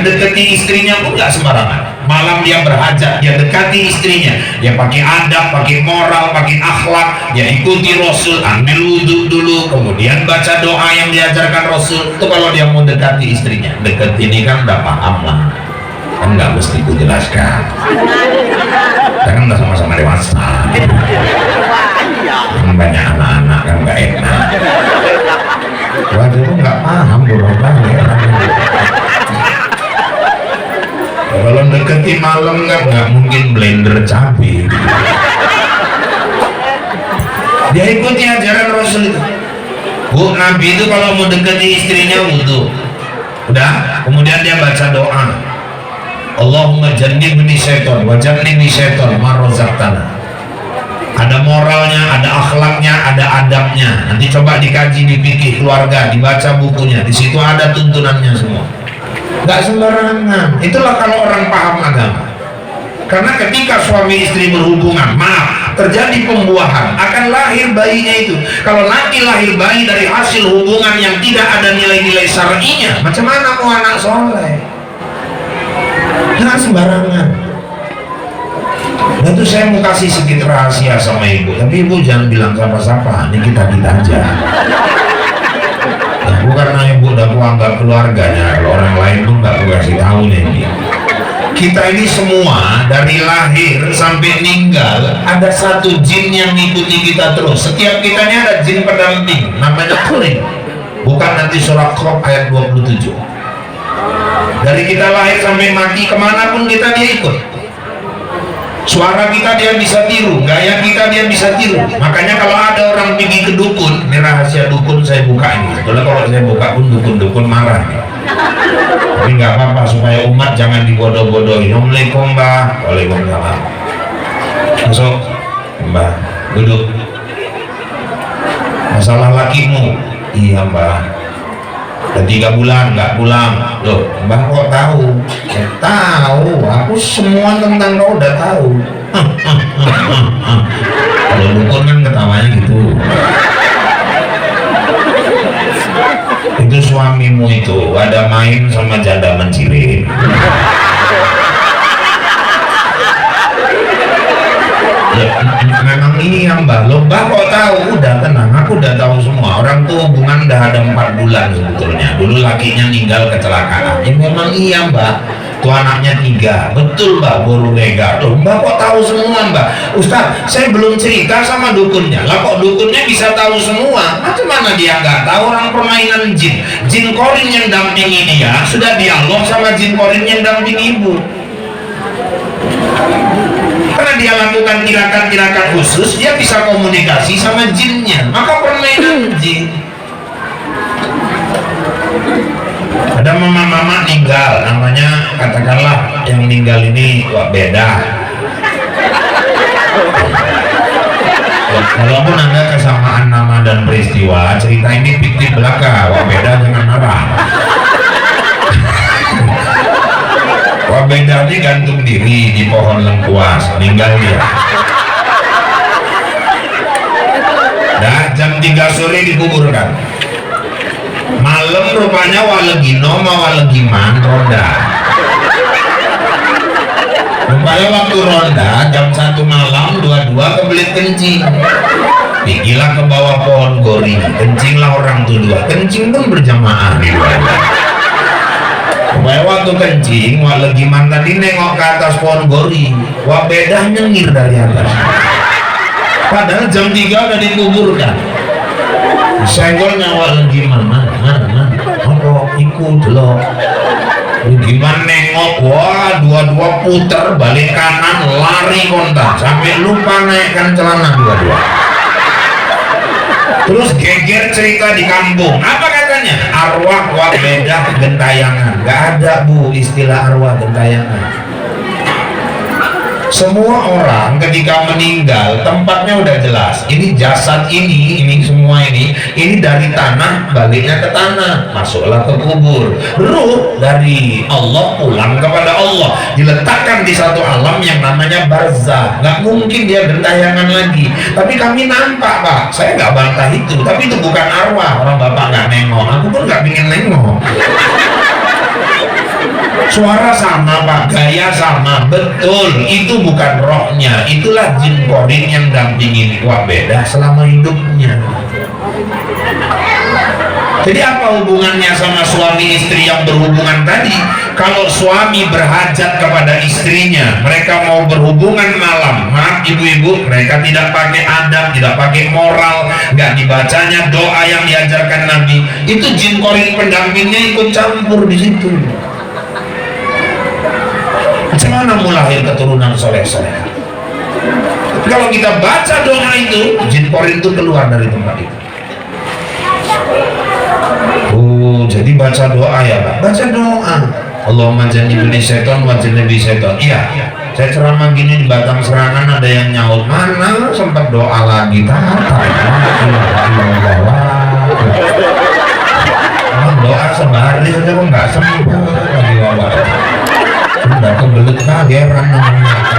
dekati istrinya pun nggak sembarangan. Malam dia berhajat, dia dekati istrinya, dia pakai adab, pakai moral, pakai akhlak, dia ikuti Rasul, ambil wudhu dulu, kemudian baca doa yang diajarkan Rasul. Itu kalau dia mau dekati istrinya. Deket ini kan udah paham lah, kan nggak mesti ku jelaskan, kita kan udah sama-sama dewasa, kan banyak anak-anak kan nggak enak. Waduh, itu nggak paham bodoh banget. Kalau deketi malam nggak mungkin blender cabai. Dia ikuti ajaran Rasul itu. Bu, Nabi itu kalau mau deketi istrinya wudhu, udah, kemudian dia baca doa, Allahumma jannibni syaitan wa jannibni syaitan ma razaqtana. Ada moralnya, ada akhlaknya, ada adabnya. Nanti coba dikaji di fikih keluarga, dibaca bukunya, di situ ada tuntunannya semua. Nggak sembarangan. Itulah kalau orang paham agama. Karena ketika suami istri berhubungan, maaf, terjadi pembuahan, akan lahir bayinya itu. Kalau nanti lahir bayi dari hasil hubungan yang tidak ada nilai-nilai syar'inya, macam mana mau anak soleh? Nggak sembarangan. Nah itu saya mau kasih sedikit rahasia sama ibu, tapi ibu jangan bilang siapa-siapa, ini kita aja. Ya, bukan karena ibu udah anggap keluarganya, kalau orang lain pun nggak aku kasih tahu nih. Kita ini semua dari lahir sampai meninggal ada satu jin yang ngikuti kita terus. Setiap kitanya ada jin pendamping, namanya Qarin. Bukan nanti surah Qaf ayat 27. Dari kita lahir sampai mati kemanapun kita dia ikut. Suara kita dia bisa tiru, gaya kita dia bisa tiru. Makanya kalau ada orang pergi ke dukun, ini rahasia dukun saya buka ini. Soalnya kalau saya buka pun dukun-dukun marah. Tapi nggak apa-apa supaya umat jangan dibodoh-bodohin. Assalamualaikum Mbak. Waalaikumsalam. Masuk Mbak, duduk. Masalah lakimu? Iya Mbak. Udah 3 bulan nggak pulang. Loh, Mbak kok tahu? Ya, tahu, aku semua tentang kau udah tahu. Kalau dukun kan ketawanya gitu. Itu suamimu itu ada main sama janda menciri. Ya, memang iya Mbak. Loh Mbak kok tahu? Udah tenang, aku udah tahu semua. Orang tuh hubungan udah ada 4 bulan sebetulnya. Dulu lakinya meninggal kecelakaan. Ya memang iya Mbak. Tuh anaknya 3. Betul Mbak, baru lega. Loh Mbak kok tahu semua Mbak? Ustaz, saya belum cerita sama dukunnya. Lah kok dukunnya bisa tahu semua? Macam mana dia nggak tahu? Orang permainan jin. Jin Qarin yang dampingi dia sudah dialog sama jin Qarin yang dampingi ibu. Karena dia lakukan tirakat-tirakat khusus, dia bisa komunikasi sama jinnya. Maka permainan jin. Ada mama-mama meninggal, namanya katakanlah yang meninggal ini wah beda. Walaupun ada kesamaan nama dan peristiwa, cerita ini fiktif belaka. Wah beda jangan marah. Wah beda ini gantung diri di pohon lengkuas, meninggal dia. Dah jam 3 sore dikuburkan. Malam rupanya walegino sama walegiman ronda. Rupanya waktu ronda jam 1 malam dua-dua kebelit kencing. Pigilah ke bawah pohon gori, kencinglah orang tuh 2. Kencing pun berjamaah di luar. Supaya waktu kencing, walegiman tadi nengok ke atas pohon gori, wah beda nyengir dari atas. Padahal jam 3 udah dikuburkan. Senggolnya walegiman, mana, kok ikut loh. Gimana nengok, wah dua-dua puter balik kanan, lari kontak sampai lupa naikkan celana dua-dua. Terus geger cerita di kampung. Apa katanya? Arwah wah beda gentayangan. Gak ada Bu istilah arwah gentayangan. Semua orang ketika meninggal tempatnya udah jelas. Ini jasad ini semua ini dari tanah baliknya ke tanah, masuklah ke kubur. Ruh dari Allah pulang kepada Allah, diletakkan di satu alam yang namanya barzah. Nggak mungkin dia gentayangan lagi. Tapi kami nampak Pak, saya nggak bantah itu. Tapi itu bukan arwah. Orang Bapak nggak nengok, aku pun nggak pingin nengok. Suara sama Pak, gaya sama, betul. Itu bukan rohnya, itulah jin korin yang dampingin. Wah, beda selama hidupnya. Jadi apa hubungannya sama suami istri yang berhubungan tadi? Kalau suami berhajat kepada istrinya, mereka mau berhubungan malam, maaf ibu-ibu, mereka tidak pakai adab, tidak pakai moral, nggak dibacanya doa yang diajarkan Nabi, itu jin korin pendampingnya ikut campur di situ. Macam mana mau lahir keturunan soleh-soleh? Kalau kita baca doa itu, jin korin itu keluar dari tempat itu. Oh, jadi baca doa ya Pak? Baca doa. Allahumma jannibni syaitan wa jannibi syaitan. Iya, saya ceramah gini di Batang Serangan ada yang nyaut, mana sempat doa lagi. Doa sehari saja kok nggak sempat lagi. Sudah kebelet kali heran namanya.